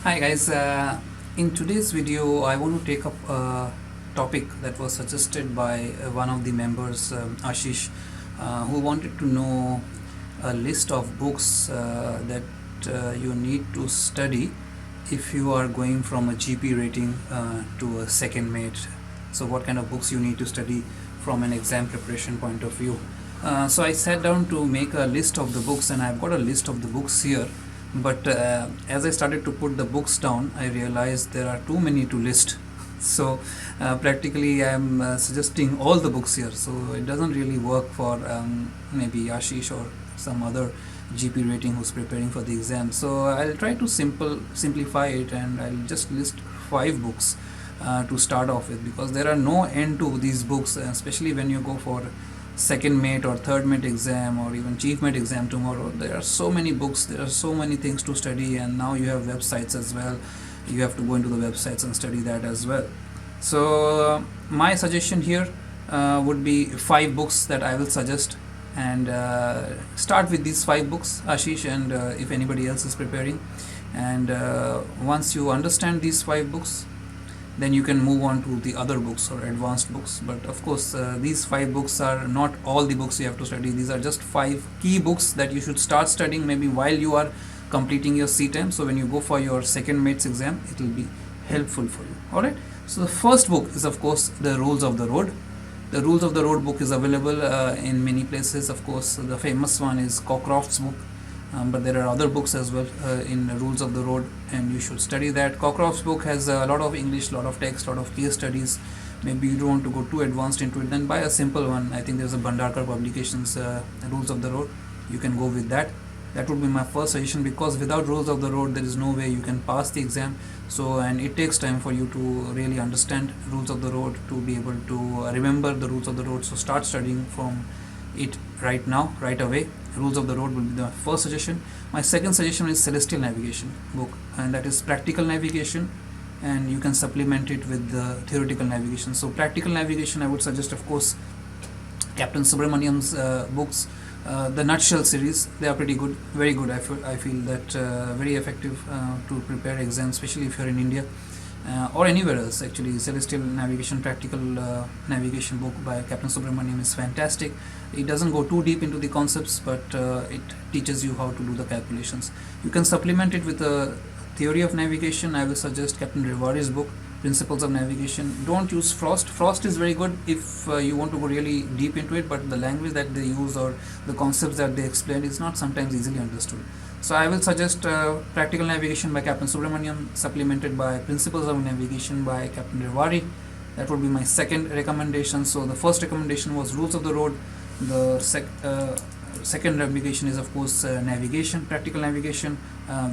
Hi guys, in today's video I want to take up a topic that was suggested by one of the members, Ashish, who wanted to know a list of books that you need to study if you are going from a GP rating to a second mate. So what kind of books you need to study from an exam preparation point of view. So I sat down to make a list of the books, and I've got a list of the books here, but as I started to put the books down, I realized there are too many to list. So practically I'm suggesting all the books here, so it doesn't really work for maybe Ashish or some other GP rating who's preparing for the exam. So I'll try to simplify it, and I'll just list 5 books to start off with, because there are no end to these books, especially when you go for second mate or third mate exam or even chief mate exam tomorrow. There are so many books, there are so many things to study, and now you have websites as well. You have to go into the websites and study that as well. So my suggestion here would be 5 books that I will suggest, and start with these 5 books, Ashish, and if anybody else is preparing. And once you understand these 5 books, then you can move on to the other books or advanced books. But of course, these 5 books are not all the books you have to study. These are just 5 key books that you should start studying maybe while you are completing your CTEM. So when you go for your second mates exam, it will be helpful for you. All right. So the first book is, of course, The Rules of the Road. The Rules of the Road book is available in many places. Of course, the famous one is Cockcroft's book. But there are other books as well in Rules of the Road, and you should study that. Cockcroft's book has a lot of English, lot of text, lot of case studies. Maybe you don't want to go too advanced into it, then buy a simple one. I think there's a Bhandarkar Publications Rules of the Road. You can go with that. That would be my first suggestion, because without Rules of the Road there is no way you can pass the exam. So, and it takes time for you to really understand Rules of the Road, to be able to remember the Rules of the Road. So start studying from it right now, right away. Rules of the Road will be the first suggestion. My second suggestion is Celestial Navigation book, and that is practical navigation, and you can supplement it with the theoretical navigation. So practical navigation, I would suggest, of course, Captain Subramaniam's books, the Nutshell series. They are pretty good, very good. I feel that very effective to prepare exams, especially if you're in India or anywhere else. Actually, Celestial Navigation, practical navigation book by Captain Subramaniam is fantastic. It doesn't go too deep into the concepts, but it teaches you how to do the calculations. You can supplement it with a theory of navigation. I will suggest Captain Rewari's book, Principles of Navigation. Don't use Frost. Frost is very good if you want to go really deep into it, but the language that they use or the concepts that they explain is not sometimes easily understood. So I will suggest Practical Navigation by Captain Subramaniam, supplemented by Principles of Navigation by Captain Rewari. That would be my second recommendation. So the first recommendation was Rules of the Road. The second navigation is, of course, navigation, practical navigation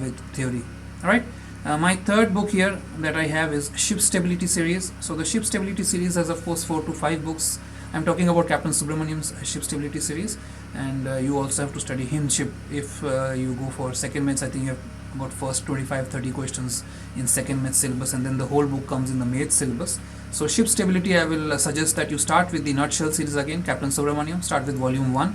with theory. All right. My third book here that I have is Ship Stability series. So the Ship Stability series has, of course, 4 to 5 books. I'm talking about Captain Subramaniam's Ship Stability series, and you also have to study him ship if you go for second mates. I think you have about first 25-30 questions in second mates syllabus, and then the whole book comes in the mates syllabus. So Ship Stability, I will suggest that you start with the Nutshell series again, Captain Subramaniam. Start with volume 1.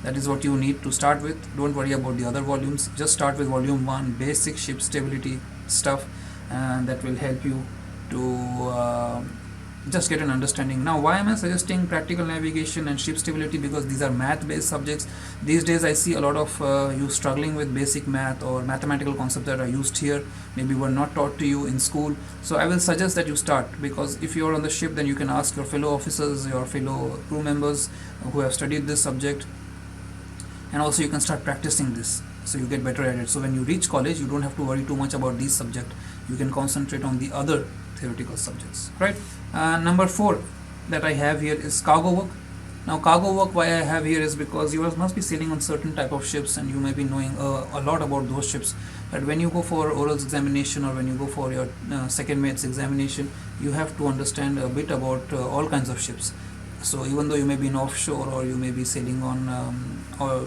That is what you need to start with. Don't worry about the other volumes. Just start with volume 1, basic ship stability stuff, and that will help you to just get an understanding. Now, why am I suggesting practical navigation and ship stability? Because these are math based subjects. These days I see a lot of you struggling with basic math or mathematical concepts that are used here, maybe were not taught to you in school. So I will suggest that you start, because if you are on the ship, then you can ask your fellow officers, your fellow crew members who have studied this subject, and also you can start practicing this, so you get better at it. So when you reach college, you don't have to worry too much about these subjects. You can concentrate on the other theoretical subjects, right? Number 4 that I have here is cargo work. Now, cargo work, why I have here is because you must be sailing on certain type of ships, and you may be knowing a lot about those ships. But when you go for orals examination, or when you go for your second mates examination, you have to understand a bit about all kinds of ships. So even though you may be in offshore, or you may be sailing on or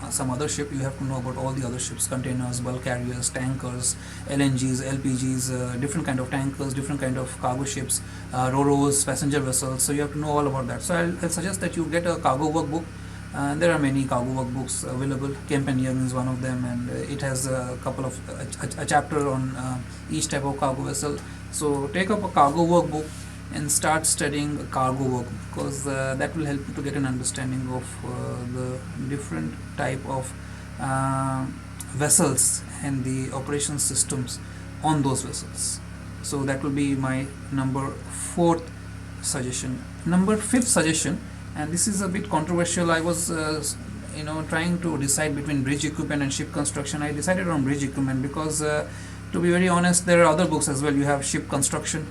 some other ship, you have to know about all the other ships: containers, bulk carriers, tankers, LNGs, LPGs, different kind of tankers, different kind of cargo ships, ro-ros, passenger vessels. So you have to know all about that. So I'll suggest that you get a cargo work book. There are many cargo work books available. Kemp and Young is one of them, and it has a couple of a chapter on each type of cargo vessel. So take up a cargo work book and start studying cargo work, because that will help you to get an understanding of the different type of uh, vessels and the operation systems on those vessels. So that will be my number fourth suggestion. Number fifth suggestion, and this is a bit controversial. I was trying to decide between bridge equipment and ship construction. I decided on bridge equipment because to be very honest, there are other books as well. You have ship construction,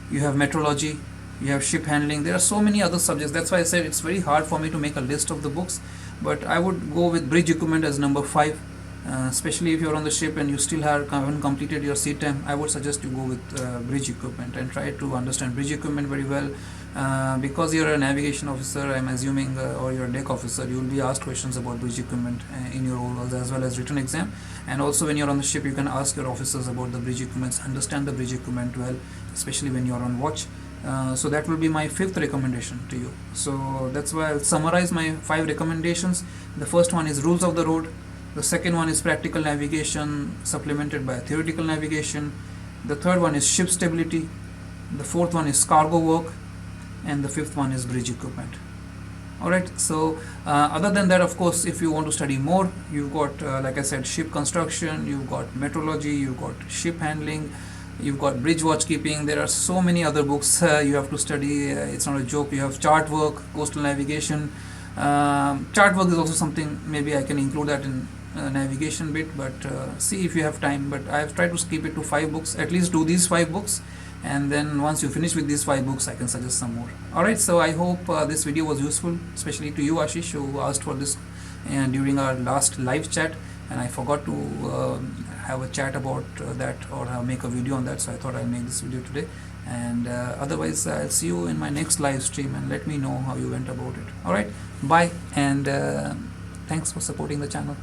you have metrology, you have ship handling. There are so many other subjects. That's why I said it's very hard for me to make a list of the books, but I would go with bridge equipment as number 5. Especially if you're on the ship and you still haven't completed your seat time, I would suggest you go with bridge equipment and try to understand bridge equipment very well. Because you're a navigation officer, I'm assuming, or you're a deck officer, you will be asked questions about bridge equipment in your role as well as written exam. And also when you're on the ship, you can ask your officers about the bridge equipment, understand the bridge equipment well, especially when you're on watch. So that will be my 5th recommendation to you. So that's why I'll summarize my 5 recommendations. The first one is rules of the road. The second one is practical navigation supplemented by theoretical navigation. The third one is ship stability. The fourth one is cargo work. And the fifth one is bridge equipment. Alright, so other than that, of course, if you want to study more, you've got, like I said, ship construction, you've got metrology, you've got ship handling, you've got bridge watchkeeping. There are so many other books you have to study. It's not a joke. You have chart work, coastal navigation. Chart work is also something, maybe I can include that in navigation bit, but see if you have time. But I have tried to keep it to 5 books. At least do these 5 books, and then once you finish with these 5 books, I can suggest some more. Alright, so I hope this video was useful, especially to you, Ashish, who asked for this during our last live chat, and I forgot to have a chat about that, or make a video on that, so I thought I'll make this video today. And otherwise, I'll see you in my next live stream, and let me know how you went about it. Alright, bye, and thanks for supporting the channel.